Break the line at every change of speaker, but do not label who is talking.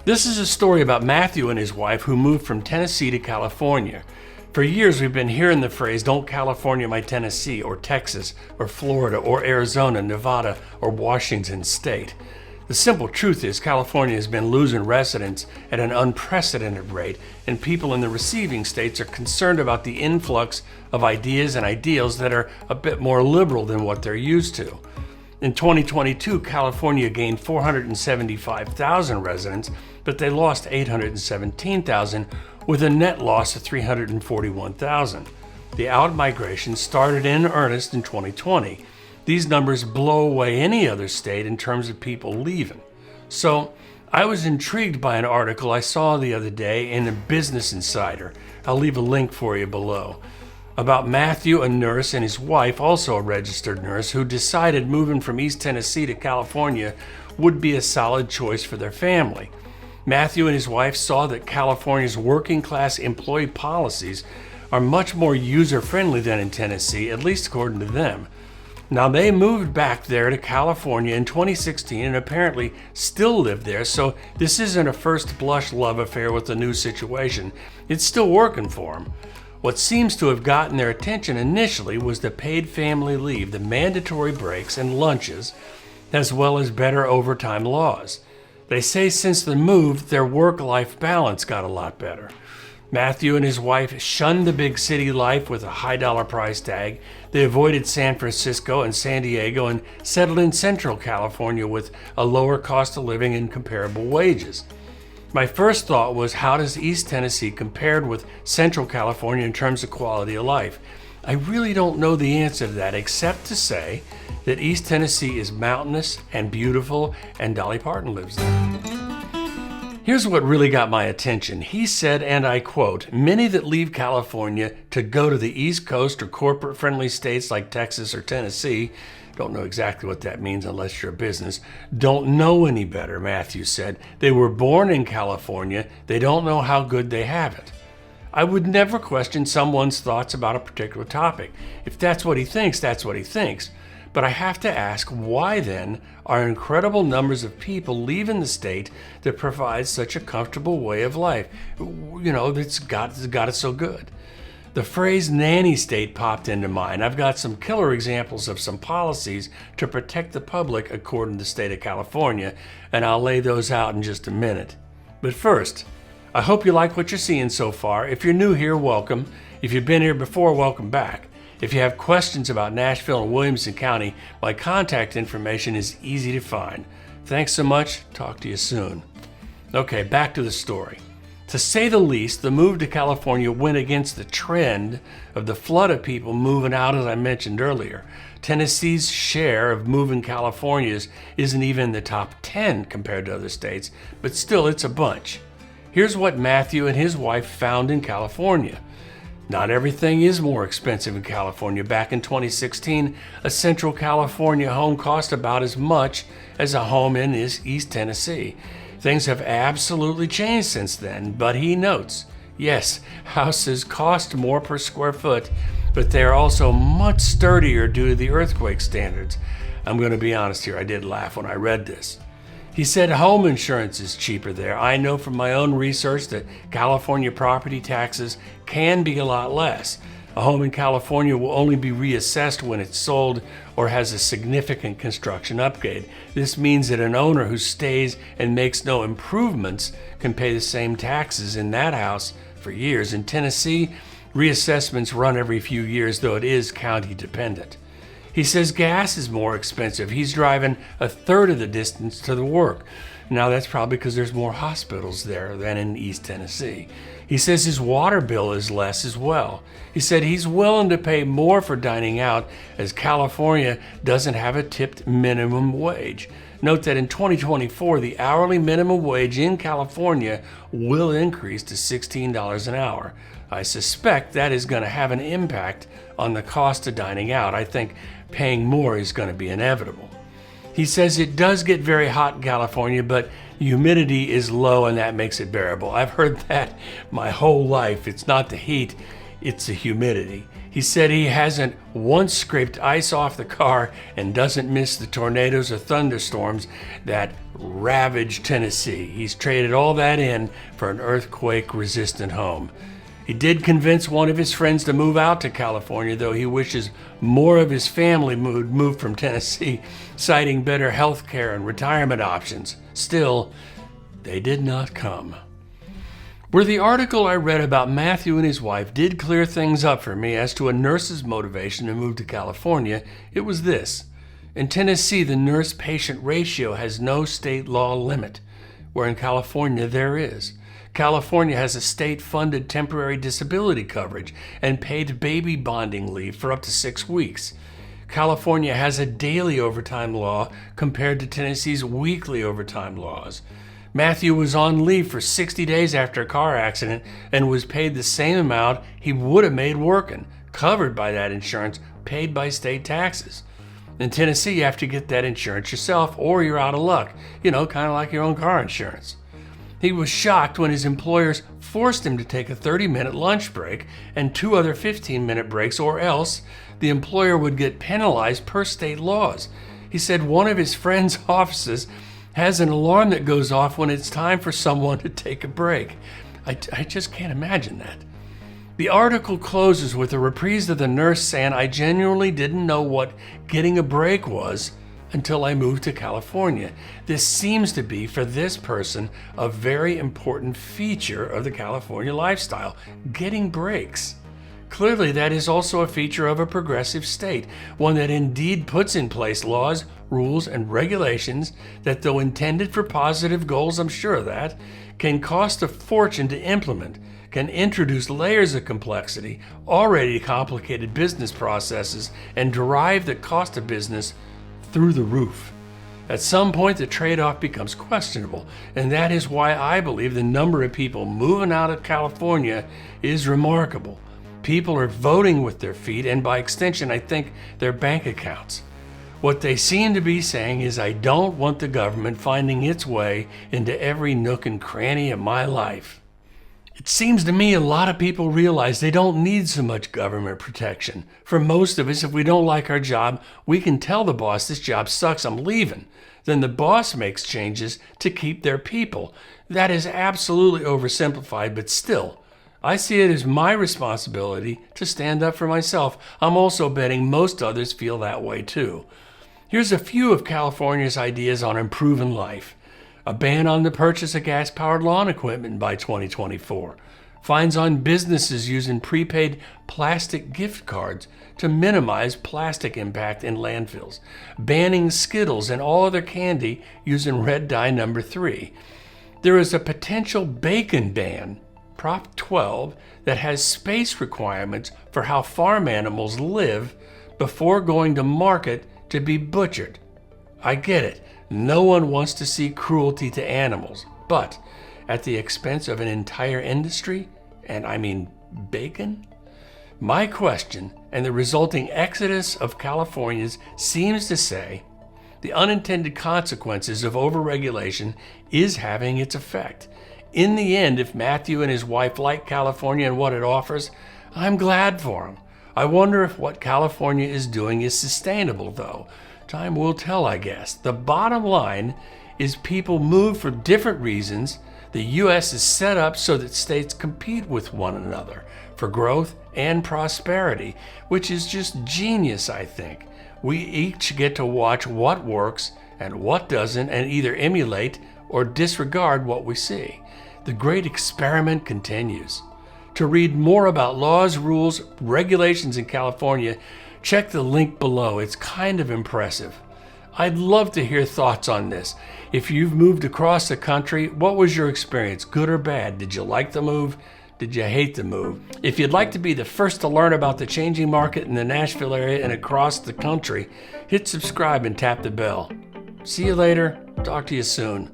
This is a story about Matthew and his wife who moved from Tennessee to California. For years we've been hearing the phrase, "Don't California my Tennessee," or Texas, or Florida, or Arizona, Nevada, or Washington State. The simple truth is California has been losing residents at an unprecedented rate, and people in the receiving states are concerned about the influx of ideas and ideals that are a bit more liberal than what they're used to. In 2022, California gained 475,000 residents, but they lost 817,000 with a net loss of 341,000. The out-migration started in earnest in 2020. These numbers blow away any other state in terms of people leaving. So I was intrigued by an article I saw the other day in a Business Insider. I'll leave a link for you below. About Matthew, a nurse, and his wife, also a registered nurse, who decided moving from East Tennessee to California would be a solid choice for their family. Matthew and his wife saw that California's working class employee policies are much more user-friendly than in Tennessee, at least according to them. Now, they moved back there to California in 2016 and apparently still live there, so this isn't a first blush love affair with the new situation. It's still working for them. What seems to have gotten their attention initially was the paid family leave, the mandatory breaks and lunches, as well as better overtime laws. They say since the move, their work-life balance got a lot better. Matthew and his wife shunned the big city life with a high-dollar price tag. They avoided San Francisco and San Diego and settled in Central California with a lower cost of living and comparable wages. My first thought was, how does East Tennessee compare with Central California in terms of quality of life? I really don't know the answer to that, except to say that East Tennessee is mountainous and beautiful, and Dolly Parton lives there. Here's what really got my attention. He said, and I quote, "Many that leave California to go to the East Coast or corporate-friendly states like Texas or Tennessee," don't know exactly what that means unless you're a business, "don't know any better," Matthew said. "They were born in California. They don't know how good they have it." I would never question someone's thoughts about a particular topic. If that's what he thinks, that's what he thinks. But I have to ask, why then are incredible numbers of people leaving the state that provides such a comfortable way of life? You know, that's got it so good. The phrase nanny state popped into mind. I've got some killer examples of some policies to protect the public according to the state of California, and I'll lay those out in just a minute. But first, I hope you like what you're seeing so far. If you're new here, welcome. If you've been here before, welcome back. If you have questions about Nashville and Williamson County, my contact information is easy to find. Thanks so much. Talk to you soon. Okay, back to the story. To say the least, the move to California went against the trend of the flood of people moving out, as I mentioned earlier. Tennessee's share of moving Californians isn't even in the top 10 compared to other states, but still it's a bunch. Here's what Matthew and his wife found in California. Not everything is more expensive in California. Back in 2016, a Central California home cost about as much as a home in East Tennessee. Things have absolutely changed since then, but he notes, yes, houses cost more per square foot, but they are also much sturdier due to the earthquake standards. I'm going to be honest here, I did laugh when I read this. He said home insurance is cheaper there. I know from my own research that California property taxes can be a lot less. A home in California will only be reassessed when it's sold or has a significant construction upgrade. This means that an owner who stays and makes no improvements can pay the same taxes in that house for years. In Tennessee, reassessments run every few years, though it is county dependent. He says gas is more expensive. He's driving a third of the distance to the work. Now that's probably because there's more hospitals there than in East Tennessee. He says his water bill is less as well. He said he's willing to pay more for dining out as California doesn't have a tipped minimum wage. Note that in 2024, the hourly minimum wage in California will increase to $16 an hour. I suspect that is going to have an impact on the cost of dining out. I think paying more is going to be inevitable. He says it does get very hot in California, but humidity is low and that makes it bearable. I've heard that my whole life. It's not the heat, it's the humidity. He said he hasn't once scraped ice off the car and doesn't miss the tornadoes or thunderstorms that ravage Tennessee. He's traded all that in for an earthquake-resistant home. He did convince one of his friends to move out to California, though he wishes more of his family would move from Tennessee, citing better health care and retirement options. Still, they did not come. Where the article I read about Matthew and his wife did clear things up for me as to a nurse's motivation to move to California, it was this. In Tennessee, the nurse-patient ratio has no state law limit, where in California there is. California has a state-funded temporary disability coverage and paid baby bonding leave for up to 6 weeks. California has a daily overtime law compared to Tennessee's weekly overtime laws. Matthew was on leave for 60 days after a car accident and was paid the same amount he would have made working, covered by that insurance, paid by state taxes. In Tennessee, you have to get that insurance yourself or you're out of luck, kind of like your own car insurance. He was shocked when his employers forced him to take a 30-minute lunch break and 2 other 15-minute breaks, or else the employer would get penalized per state laws. He said one of his friend's offices has an alarm that goes off when it's time for someone to take a break. I just can't imagine that. The article closes with a reprise of the nurse saying, "I genuinely didn't know what getting a break was until I moved to California." This seems to be, for this person, a very important feature of the California lifestyle, getting breaks. Clearly, that is also a feature of a progressive state, one that indeed puts in place laws, rules, and regulations that, though intended for positive goals, I'm sure of that, can cost a fortune to implement, can introduce layers of complexity, already complicated business processes, and drive the cost of business through the roof. At some point, the trade-off becomes questionable, and that is why I believe the number of people moving out of California is remarkable. People are voting with their feet, and by extension, I think, their bank accounts. What they seem to be saying is, I don't want the government finding its way into every nook and cranny of my life. It seems to me a lot of people realize they don't need so much government protection. For most of us, if we don't like our job, we can tell the boss, "This job sucks, I'm leaving." Then the boss makes changes to keep their people. That is absolutely oversimplified, but still, I see it as my responsibility to stand up for myself. I'm also betting most others feel that way too. Here's a few of California's ideas on improving life. A ban on the purchase of gas-powered lawn equipment by 2024. Fines on businesses using prepaid plastic gift cards to minimize plastic impact in landfills. Banning Skittles and all other candy using red dye number 3. There is a potential bacon ban, Prop 12, that has space requirements for how farm animals live before going to market to be butchered. I get it. No one wants to see cruelty to animals, but at the expense of an entire industry, and I mean bacon? My question, and the resulting exodus of Californians, seems to say the unintended consequences of overregulation is having its effect. In the end, if Matthew and his wife like California and what it offers, I'm glad for them. I wonder if what California is doing is sustainable, though. Time will tell, I guess. The bottom line is people move for different reasons. The U.S. is set up so that states compete with one another for growth and prosperity, which is just genius, I think. We each get to watch what works and what doesn't and either emulate or disregard what we see. The great experiment continues. To read more about laws, rules, regulations in California, check the link below. It's kind of impressive. I'd love to hear thoughts on this. If you've moved across the country, what was your experience, good or bad? Did you like the move? Did you hate the move? If you'd like to be the first to learn about the changing market in the Nashville area and across the country, hit subscribe and tap the bell. See you later. Talk to you soon.